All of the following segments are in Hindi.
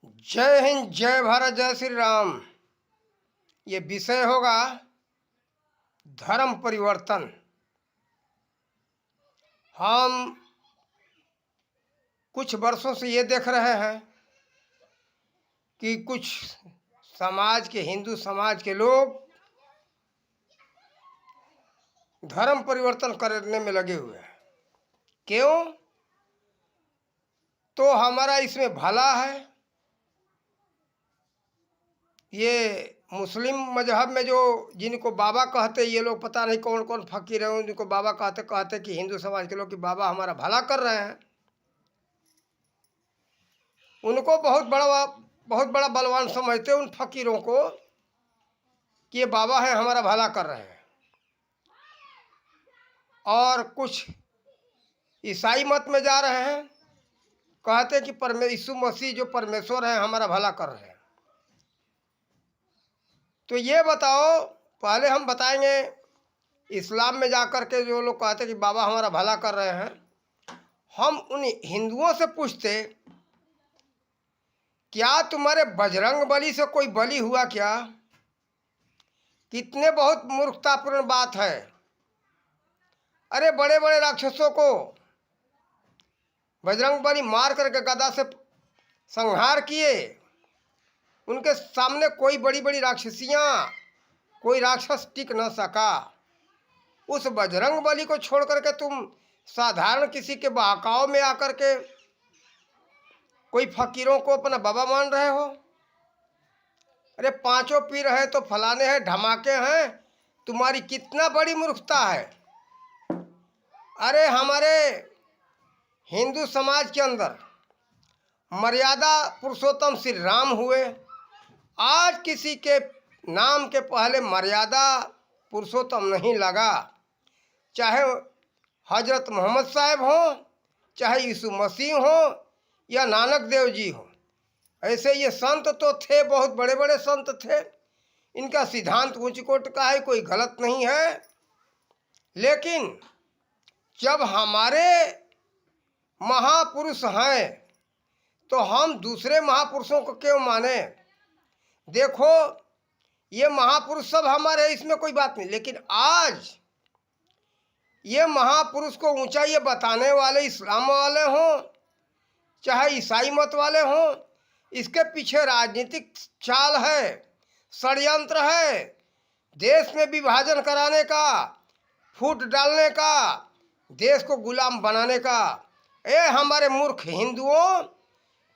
जय हिंद, जय भारत, जय श्री राम। ये विषय होगा धर्म परिवर्तन। हम कुछ वर्षों से ये देख रहे हैं कि कुछ समाज के, हिंदू समाज के लोग धर्म परिवर्तन करने में लगे हुए हैं। क्यों? तो हमारा इसमें भला है। ये मुस्लिम मजहब में जो जिनको बाबा कहते, ये लोग पता नहीं कौन कौन फकीर हैं, उनको बाबा कहते कहते कि हिंदू समाज के लोग कि बाबा हमारा भला कर रहे हैं। उनको बहुत बड़ा बलवान समझते उन फकीरों को कि ये बाबा है, हमारा भला कर रहे हैं। और कुछ ईसाई मत में जा रहे हैं, कहते कि यीशु मसीह जो परमेश्वर है हमारा भला कर रहे हैं। तो ये बताओ, पहले हम बताएंगे इस्लाम में जाकर के जो लोग कहते कि बाबा हमारा भला कर रहे हैं, हम उन हिंदुओं से पूछते क्या तुम्हारे बजरंग बली से कोई बली हुआ क्या? कितने बहुत मूर्खतापूर्ण बात है। अरे बड़े बड़े राक्षसों को बजरंग बली मार करके गदा से संहार किए। उनके सामने कोई बड़ी बड़ी राक्षसियाँ, कोई राक्षस टिक न सका। उस बजरंग बली को छोड़ करके तुम साधारण किसी के बहकाव में आकर के कोई फकीरों को अपना बाबा मान रहे हो। अरे पांचों पीर हैं तो फलाने हैं, धमाके हैं। तुम्हारी कितना बड़ी मूर्खता है। अरे हमारे हिंदू समाज के अंदर मर्यादा पुरुषोत्तम श्री राम हुए। आज किसी के नाम के पहले मर्यादा पुरुषोत्तम नहीं लगा, चाहे हजरत मोहम्मद साहब हो, चाहे यीशु मसीह हो या नानक देव जी हो। ऐसे ये संत तो थे, बहुत बड़े बड़े संत थे। इनका सिद्धांत ऊंच कोट का है, कोई गलत नहीं है। लेकिन जब हमारे महापुरुष हैं तो हम दूसरे महापुरुषों को क्यों माने? देखो ये महापुरुष सब हमारे, इसमें कोई बात नहीं। लेकिन आज ये महापुरुष को ऊंचाई बताने वाले इस्लाम वाले हों चाहे ईसाई मत वाले हों, इसके पीछे राजनीतिक चाल है, षड्यंत्र है। देश में विभाजन कराने का, फूट डालने का, देश को गुलाम बनाने का। ए हमारे मूर्ख हिंदुओं,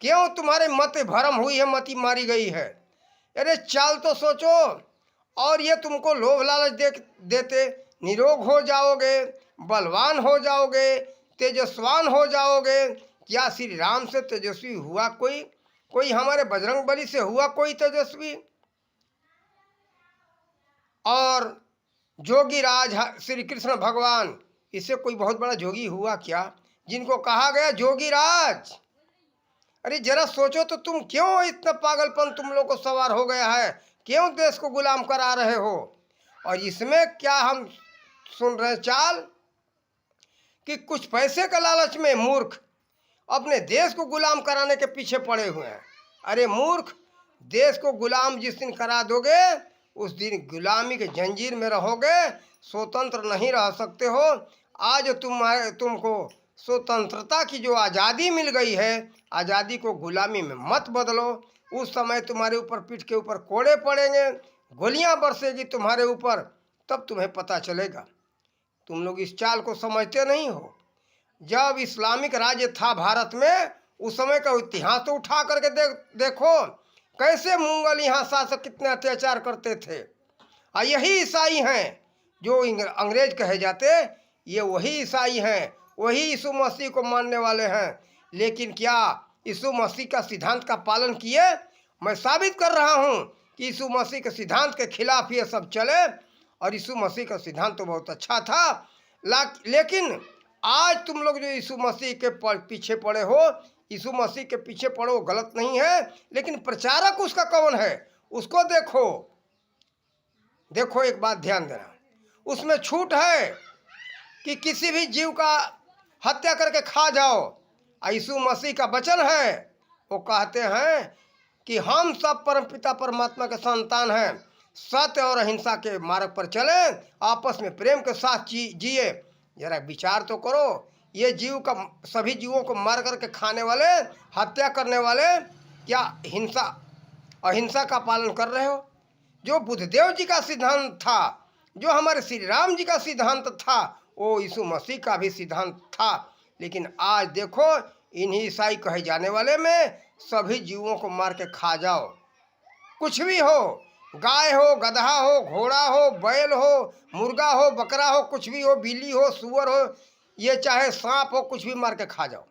क्यों तुम्हारे मत भरम हुई है, मति मारी गई है? अरे चाल तो सोचो। और ये तुमको लोभ लालच देते निरोग हो जाओगे, बलवान हो जाओगे, तेजस्वान हो जाओगे। क्या श्री राम से तेजस्वी हुआ कोई हमारे बजरंग बली से हुआ कोई तेजस्वी? और जोगी राज श्री कृष्ण भगवान, इससे कोई बहुत बड़ा जोगी हुआ क्या, जिनको कहा गया जोगी राज? अरे जरा सोचो तो, तुम क्यों इतना पागलपन तुम लोग को सवार हो गया है? क्यों देश को गुलाम करा रहे हो? और इसमें क्या हम सुन रहे चाल कि कुछ पैसे का लालच में मूर्ख अपने देश को गुलाम कराने के पीछे पड़े हुए हैं। अरे मूर्ख, देश को गुलाम जिस दिन करा दोगे उस दिन गुलामी के जंजीर में रहोगे, स्वतंत्र नहीं रह सकते हो। आज तुमको स्वतंत्रता की जो आज़ादी मिल गई है, आज़ादी को गुलामी में मत बदलो। उस समय तुम्हारे ऊपर, पीठ के ऊपर कोड़े पड़ेंगे, गोलियां बरसेगी तुम्हारे ऊपर, तब तुम्हें पता चलेगा। तुम लोग इस चाल को समझते नहीं हो। जब इस्लामिक राज्य था भारत में, उस समय का इतिहास तो उठा करके देखो कैसे मुगल यहाँ शासक कितने अत्याचार करते थे। और यही ईसाई हैं जो अंग्रेज कहे जाते, ये वही ईसाई हैं, वही यीशु मसीह को मानने वाले हैं। लेकिन क्या यीशु मसीह का सिद्धांत का पालन किए? मैं साबित कर रहा हूँ कि यीशु मसीह के सिद्धांत के खिलाफ ये सब चले। और यीशु मसीह का सिद्धांत तो बहुत अच्छा था, लेकिन आज तुम लोग जो यीशु मसीह के पीछे पड़े हो, यीशु मसीह के पीछे पड़ो गलत नहीं है, लेकिन प्रचारक उसका कौन है उसको देखो। देखो एक बात ध्यान देना, उसमें छूट है कि किसी भी जीव का हत्या करके खा जाओ। यीशु मसीह का वचन है, वो कहते हैं कि हम सब परमपिता परमात्मा के संतान हैं, सत्य और अहिंसा के मार्ग पर चलें, आपस में प्रेम के साथ जिए। जरा विचार तो करो, ये जीव का सभी जीवों को मार करके खाने वाले, हत्या करने वाले, क्या हिंसा अहिंसा का पालन कर रहे हो? जो बुद्धदेव जी का सिद्धांत था, जो हमारे श्री राम जी का सिद्धांत था, वो यीशु मसीह का भी सिद्धांत था। लेकिन आज देखो, इन्हीं ईसाई कहे जाने वाले में सभी जीवों को मार के खा जाओ। कुछ भी हो, गाय हो, गधा हो, घोड़ा हो, बैल हो, मुर्गा हो, बकरा हो, कुछ भी हो, बिल्ली हो, सुअर हो, ये चाहे सांप हो, कुछ भी मार के खा जाओ।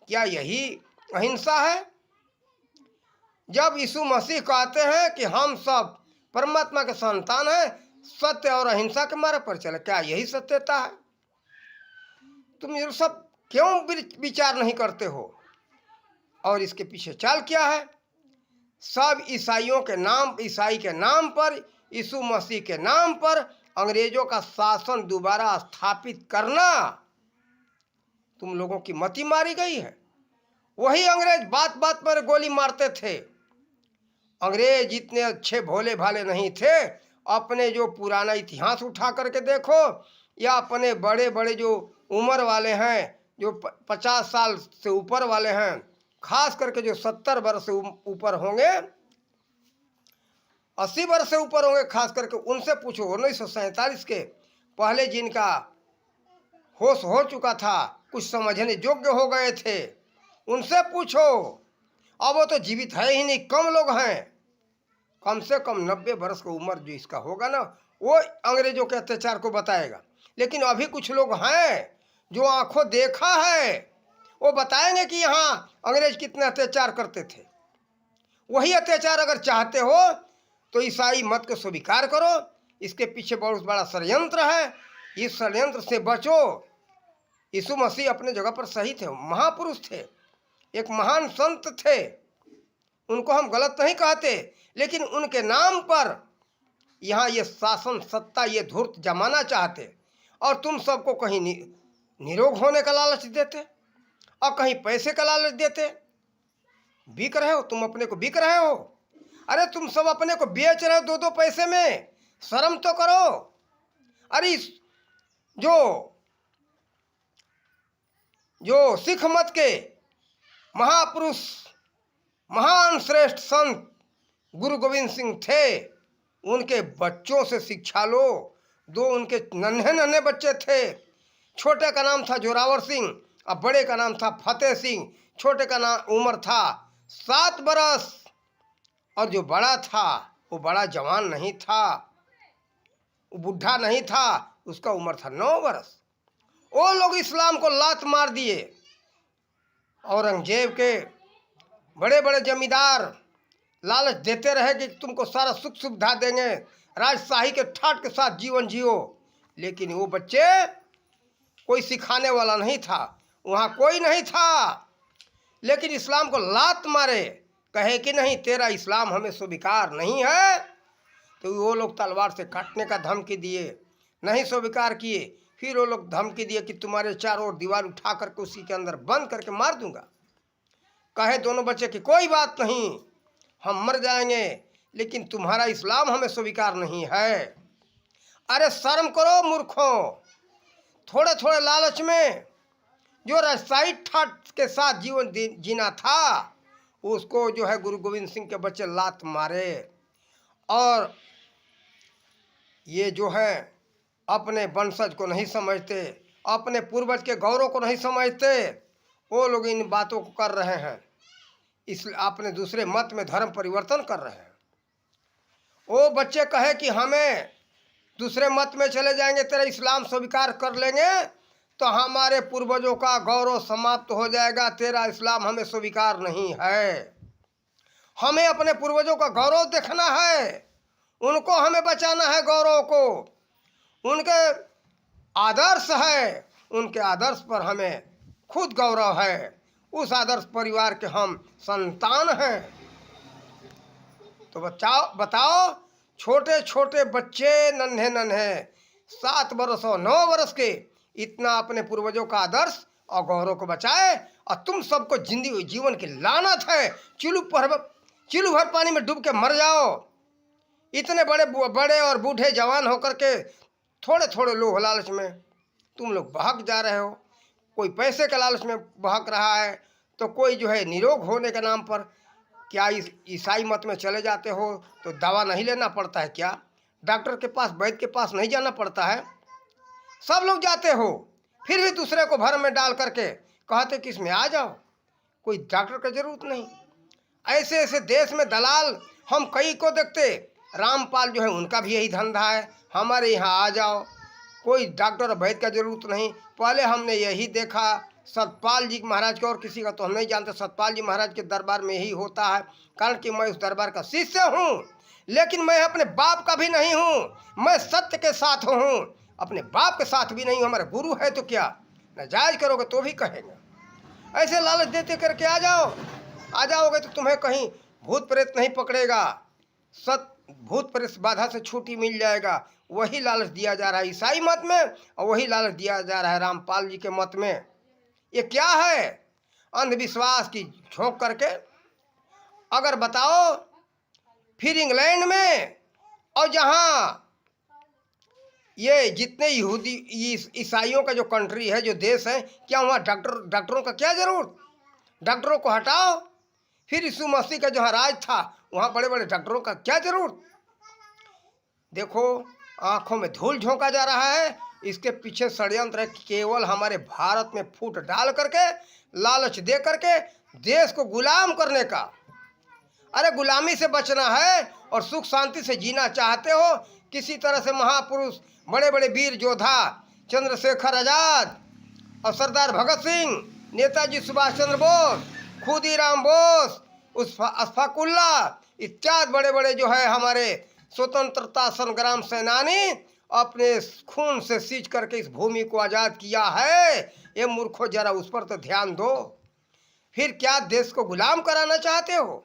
क्या यही अहिंसा है? जब यीशु मसीह कहते हैं कि हम सब परमात्मा के संतान हैं, सत्य और अहिंसा के मार्ग पर चले, क्या यही सत्यता है? तुम ये सब क्यों विचार नहीं करते हो? और इसके पीछे चाल क्या है? सब ईसाई के नाम पर, यीशु मसीह के नाम पर अंग्रेजों का शासन दोबारा स्थापित करना तुम लोगों की मति मारी गई है। वही अंग्रेज बात बात पर गोली मारते थे। अंग्रेज इतने अच्छे भोले भाले नहीं थे। अपने जो पुराना इतिहास उठा करके देखो, या अपने बड़े बड़े जो उम्र वाले हैं, जो 50 साल से ऊपर वाले हैं, खास करके जो 70 वर्ष से ऊपर होंगे, 80 वर्ष से ऊपर होंगे, खास करके उनसे पूछो। 1947 के पहले जिनका होश हो चुका था, कुछ समझने योग्य हो गए थे, उनसे पूछो। अब वो तो जीवित है ही नहीं, कम लोग हैं। कम से कम 90 वर्ष की उम्र जो इसका होगा ना, वो अंग्रेजों के अत्याचार को बताएगा। लेकिन अभी कुछ लोग हैं जो आंखों देखा है, वो बताएंगे कि यहाँ अंग्रेज कितने अत्याचार करते थे। वही अत्याचार अगर चाहते हो तो ईसाई मत को स्वीकार करो। इसके पीछे बहुत बड़ा षड्यंत्र है, इस षड्यंत्र से बचो। यीशु मसीह अपने जगह पर सही थे, महापुरुष थे, एक महान संत थे, उनको हम गलत नहीं कहते। लेकिन उनके नाम पर यहाँ ये शासन सत्ता, ये धूर्त जमाना चाहते, और तुम सबको कहीं निरोग होने का लालच देते और कहीं पैसे का लालच देते। बिक रहे हो, तुम अपने को बिक रहे हो। अरे तुम सब अपने को बेच रहे हो 2-2 पैसे में, शर्म तो करो। अरे जो सिख मत के महापुरुष, महान श्रेष्ठ संत गुरु गोविंद सिंह थे, उनके बच्चों से शिक्षा लो। 2 उनके नन्हे नन्हे बच्चे थे। छोटे का नाम था जोरावर सिंह और बड़े का नाम था फतेह सिंह। छोटे का नाम उम्र था 7 बरस, और जो बड़ा था वो बड़ा जवान नहीं था, वो बुढ़ा नहीं था, उसका उम्र था 9 बरस। वो लोग इस्लाम को लात मार दिए। औरंगजेब के बड़े बड़े जमींदार लालच देते रहे कि तुमको सारा सुख सुविधा देंगे, राजशाही के ठाट के साथ जीवन जियो। लेकिन वो बच्चे, कोई सिखाने वाला नहीं था, वहाँ कोई नहीं था। लेकिन इस्लाम को लात मारे, कहे कि नहीं तेरा इस्लाम हमें स्वीकार नहीं है, तो वो लोग तलवार से काटने का धमकी दिए, नहीं स्वीकार किए। फिर वो लोग धमकी दिए कि तुम्हारे चारों ओर दीवार उठा करके उसी के अंदर बंद करके मार दूंगा। कहे दोनों बच्चे कि कोई बात नहीं, हम मर जाएंगे, लेकिन तुम्हारा इस्लाम हमें स्वीकार नहीं है। अरे शर्म करो मूर्खों। थोड़े थोड़े लालच में जो राजशाही ठाट के साथ जीवन जीना था, उसको जो है गुरु गोविंद सिंह के बच्चे लात मारे। और ये जो है अपने वंशज को नहीं समझते, अपने पूर्वज के गौरव को नहीं समझते, वो लोग इन बातों को कर रहे हैं, इसलिए अपने दूसरे मत में धर्म परिवर्तन कर रहे हैं। वो बच्चे कहे कि हमें दूसरे मत में चले जाएंगे, तेरा इस्लाम स्वीकार कर लेंगे तो हमारे पूर्वजों का गौरव समाप्त हो जाएगा, तेरा इस्लाम हमें स्वीकार नहीं है। हमें अपने पूर्वजों का गौरव देखना है, उनको हमें बचाना है, गौरव को। उनके आदर्श है, उनके आदर्श पर हमें खुद गौरव है, उस आदर्श परिवार के हम संतान हैं। तो बताओ छोटे छोटे बच्चे, नन्हे नन्हे 7 बरस और 9 बरस के, इतना अपने पूर्वजों का आदर्श और गौरव को बचाए, और तुम सबको जीवन की लानत है। चिल्लू भर पानी में डूब के मर जाओ। इतने बड़े बड़े और बूढ़े जवान होकर के थोड़े थोड़े लोभ लालच में तुम लोग बहक जा रहे हो। कोई पैसे के लालच में बहक रहा है, तो कोई जो है निरोग होने के नाम पर क्या ईसाई मत में चले जाते हो। तो दवा नहीं लेना पड़ता है क्या? डॉक्टर के पास, वैद्य के पास नहीं जाना पड़ता है? सब लोग जाते हो, फिर भी दूसरे को भरम में डाल करके कहते कि इसमें आ जाओ, कोई डॉक्टर की जरूरत नहीं। ऐसे ऐसे देश में दलाल हम कई को देखते। रामपाल जो है उनका भी यही धंधा है, हमारे यहाँ आ जाओ, कोई डॉक्टर और वैद्य का जरूरत नहीं। पहले हमने यही देखा सतपाल जी महाराज का, और किसी का तो हम नहीं जानते। सतपाल जी महाराज के दरबार में ही होता है, कारण कि मैं उस दरबार का शिष्य हूँ। लेकिन मैं अपने बाप का भी नहीं हूँ, मैं सत्य के साथ हूँ, अपने बाप के साथ भी नहीं हूँ। हमारे गुरु है तो क्या नाजायज करोगे तो भी कहेंगे। ऐसे लालच देते करके आ जाओ, आ जाओगे तो तुम्हें कहीं भूत प्रेत नहीं पकड़ेगा, भूत प्रेत बाधा से छुट्टी मिल जाएगा। वही लालच दिया जा रहा है ईसाई मत में, और वही लालच दिया जा रहा है रामपाल जी के मत में। ये क्या है? अंधविश्वास की झोंक करके अगर बताओ, फिर इंग्लैंड में और जहाँ ये जितने यहूदी ईसाइयों का जो कंट्री है, जो देश है, क्या वहाँ डॉक्टरों का क्या जरूरत? डॉक्टरों को हटाओ। फिर यीशु मसीह का जहाँ राज था वहाँ बड़े बड़े डॉक्टरों का क्या जरूरत? देखो, आंखों में धूल झोंका जा रहा है। इसके पीछे षड्यंत्र है, केवल हमारे भारत में फूट डाल करके, लालच दे करके देश को गुलाम करने का। अरे गुलामी से बचना है और सुख शांति से जीना चाहते हो, किसी तरह से महापुरुष, बड़े बड़े वीर योद्धा चंद्रशेखर आजाद और सरदार भगत सिंह, नेताजी सुभाष चंद्र बोस, खुदीराम बोस, अशफाकुल्ला इत्यादि बड़े बड़े जो है हमारे स्वतंत्रता संग्राम सेनानी अपने खून से सींच करके इस भूमि को आज़ाद किया है। ये मूर्खों, जरा उस पर तो ध्यान दो। फिर क्या देश को गुलाम कराना चाहते हो?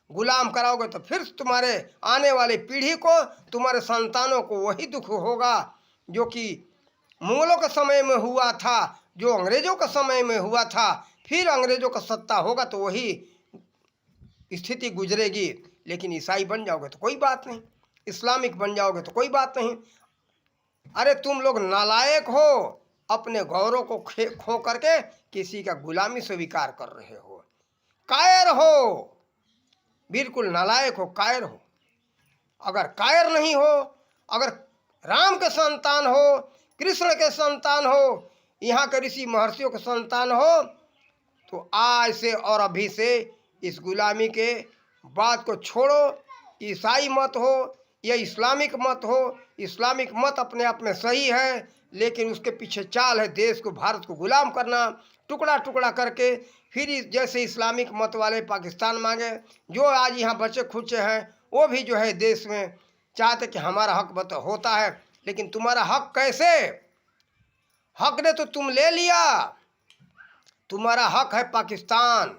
गुलाम कराओगे तो फिर तुम्हारे आने वाली पीढ़ी को, तुम्हारे संतानों को वही दुख होगा जो कि मुगलों के समय में हुआ था, जो अंग्रेजों के समय में हुआ था। फिर अंग्रेजों का सत्ता होगा तो वही स्थिति गुजरेगी। लेकिन ईसाई बन जाओगे तो कोई बात नहीं, इस्लामिक बन जाओगे तो कोई बात नहीं। अरे तुम लोग नालायक हो, अपने गौरव को खो करके किसी का गुलामी स्वीकार कर रहे हो। कायर हो, बिल्कुल नालायक हो, कायर हो। अगर कायर नहीं हो, अगर राम के संतान हो, कृष्ण के संतान हो, यहाँ के ऋषि महर्षियों के संतान हो, तो आज से और अभी से इस गुलामी के बात को छोड़ो। ईसाई मत हो या इस्लामिक मत हो, इस्लामिक मत अपने आप में सही है, लेकिन उसके पीछे चाल है देश को, भारत को गुलाम करना, टुकड़ा टुकड़ा करके। फिर जैसे इस्लामिक मत वाले पाकिस्तान मांगे, जो आज यहाँ बचे खुचे हैं वो भी जो है देश में चाहते कि हमारा हक होता है। लेकिन तुम्हारा हक कैसे? हक ने तो तुम ले लिया। तुम्हारा हक है पाकिस्तान,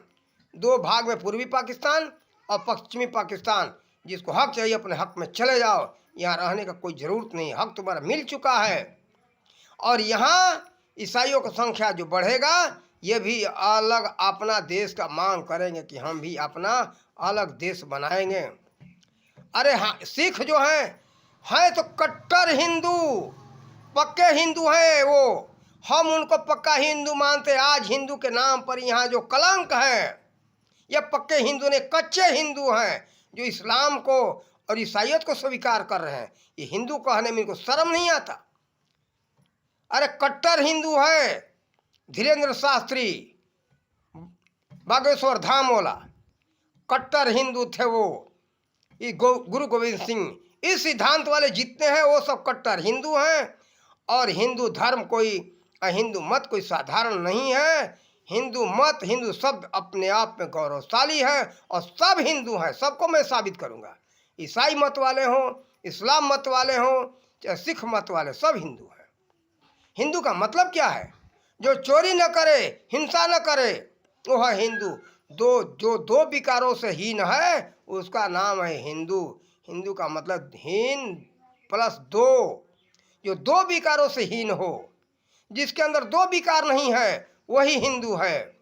दो भाग में, पूर्वी पाकिस्तान और पश्चिमी पाकिस्तान। जिसको हक चाहिए अपने हक में चले जाओ, यहाँ रहने का कोई ज़रूरत नहीं, हक तुम्हारा मिल चुका है। और यहाँ ईसाइयों की संख्या जो बढ़ेगा, ये भी अलग अपना देश का मांग करेंगे कि हम भी अपना अलग देश बनाएंगे। अरे हाँ, सिख जो हैं तो कट्टर हिंदू, पक्के हिंदू हैं वो, हम उनको पक्का हिंदू मानते। आज हिंदू के नाम पर यहाँ जो कलंक है, ये पक्के हिंदू ने, कच्चे हिंदू हैं जो इस्लाम को और ईसाइयत को स्वीकार कर रहे हैं। ये हिंदू कहने में इनको शर्म नहीं आता। अरे कट्टर हिंदू है धीरेन्द्र शास्त्री, बागेश्वर धाम वाला, कट्टर हिंदू थे वो। ये गुरु गोविंद सिंह, इस सिद्धांत वाले जितने हैं वो सब कट्टर हिंदू हैं। और हिंदू धर्म कोई, हिंदू मत कोई साधारण नहीं है। हिंदू मत, हिंदू शब्द अपने आप में गौरवशाली है और सब हिंदू हैं, सबको मैं साबित करूंगा। ईसाई मत वाले हों, इस्लाम मत वाले हों, चाहे सिख मत वाले, सब हिंदू हैं। हिंदू का मतलब क्या है? जो चोरी न करे, हिंसा न करे, वो है हिंदू। जो दो विकारों से हीन है उसका नाम है हिंदू। हिंदू का मतलब हीन प्लस दो, जो दो विकारों से हीन हो, जिसके अंदर दो विकार नहीं है वही हिंदू है।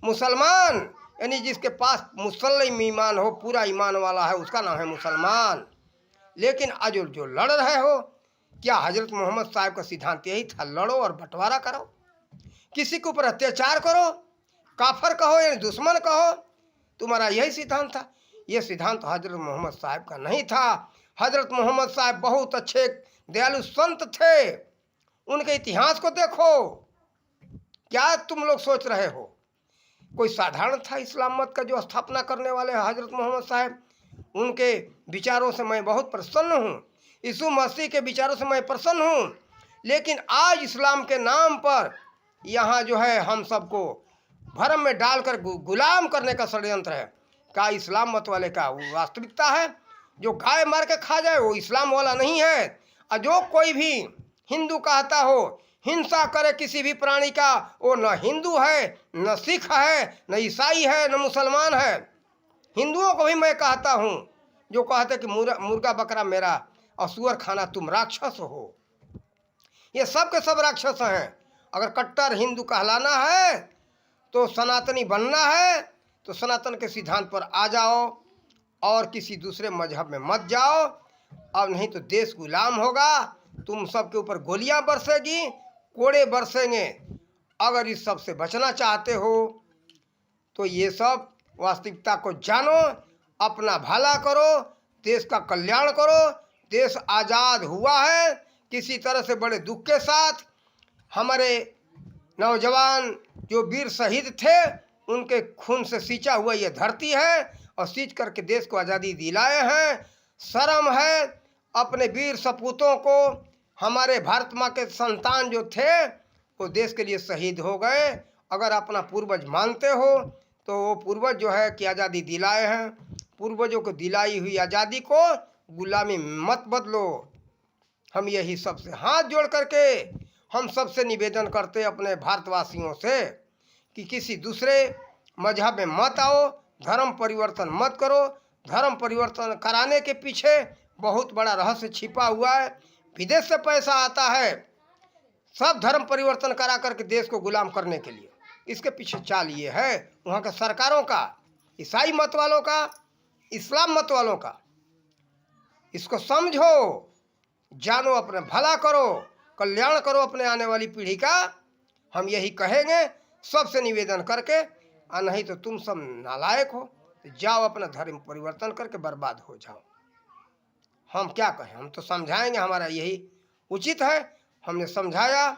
मुसलमान यानी जिसके पास मुसल्लम ईमान हो, पूरा ईमान वाला है, उसका नाम है मुसलमान। लेकिन आज जो लड़ रहे हो, क्या हजरत मोहम्मद साहब का सिद्धांत यही था, लड़ो और बंटवारा करो, किसी के ऊपर अत्याचार करो, काफर कहो या दुश्मन कहो, तुम्हारा यही सिद्धांत था। यह सिद्धांत हजरत मोहम्मद साहब का नहीं था। हजरत मोहम्मद साहब बहुत अच्छे दयालु संत थे। उनके इतिहास को देखो, क्या तुम लोग सोच रहे हो कोई साधारण था इस्लाम मत का जो स्थापना करने वाले हजरत मोहम्मद साहब? उनके विचारों से मैं बहुत प्रसन्न हूँ, यीशु मसीह के विचारों से मैं प्रसन्न हूँ। लेकिन आज इस्लाम के नाम पर यहाँ जो है हम सबको भरम में डालकर गुलाम करने का षड्यंत्र है। क्या इस्लाम मत वाले का वो वास्तविकता है? जो गाय मार के खा जाए वो इस्लाम वाला नहीं है। और जो कोई भी हिंदू कहता हो, हिंसा करे किसी भी प्राणी का, वो न हिंदू है, न सिख है, न ईसाई है, न मुसलमान है। हिंदुओं को भी मैं कहता हूँ जो कहते कि मुर्गा बकरा मेरा और सुअर खाना तुम राक्षस हो। ये सब के सब राक्षस हैं। अगर कट्टर हिंदू कहलाना है तो सनातनी बनना है तो सनातन के सिद्धांत पर आ जाओ और किसी दूसरे मजहब में मत जाओ, अब नहीं तो देश गुलाम होगा। तुम सबके ऊपर गोलियां बरसेगी, कोड़े बरसेंगे। अगर इस सब से बचना चाहते हो तो ये सब वास्तविकता को जानो, अपना भला करो, देश का कल्याण करो। देश आज़ाद हुआ है किसी तरह से बड़े दुख के साथ। हमारे नौजवान जो वीर शहीद थे उनके खून से सींचा हुआ ये धरती है और सींच करके देश को आज़ादी दिलाए हैं। शर्म है अपने वीर सपूतों को। हमारे भारत माँ के संतान जो थे वो देश के लिए शहीद हो गए। अगर अपना पूर्वज मानते हो तो वो पूर्वज जो है कि आज़ादी दिलाए हैं। पूर्वजों को दिलाई हुई आज़ादी को गुलामी मत बदलो। हम यही सबसे हाथ जोड़ करके हम सबसे निवेदन करते अपने भारतवासियों से कि किसी दूसरे मजहब में मत आओ, धर्म परिवर्तन मत करो। धर्म परिवर्तन कराने के पीछे बहुत बड़ा रहस्य छिपा हुआ है। विदेश से पैसा आता है सब धर्म परिवर्तन करा करके देश को गुलाम करने के लिए। इसके पीछे चाल ये है वहाँ के सरकारों का, ईसाई मत वालों का, इस्लाम मत वालों का। इसको समझो, जानो, अपने भला करो, कल्याण करो अपने आने वाली पीढ़ी का। हम यही कहेंगे सबसे निवेदन करके। और नहीं तो तुम सब नालायक हो तो जाओ अपना धर्म परिवर्तन करके बर्बाद हो जाओ। हम क्या कहें, हम तो समझाएंगे, हमारा यही उचित है। हमने समझाया,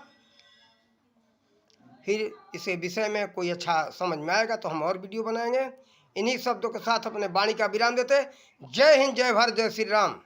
फिर इसे विषय में कोई अच्छा समझ में आएगा तो हम और वीडियो बनाएंगे। इन्हीं शब्दों के साथ अपने वाणी का विराम देते। जय हिंद, जय भारत, जय श्री राम।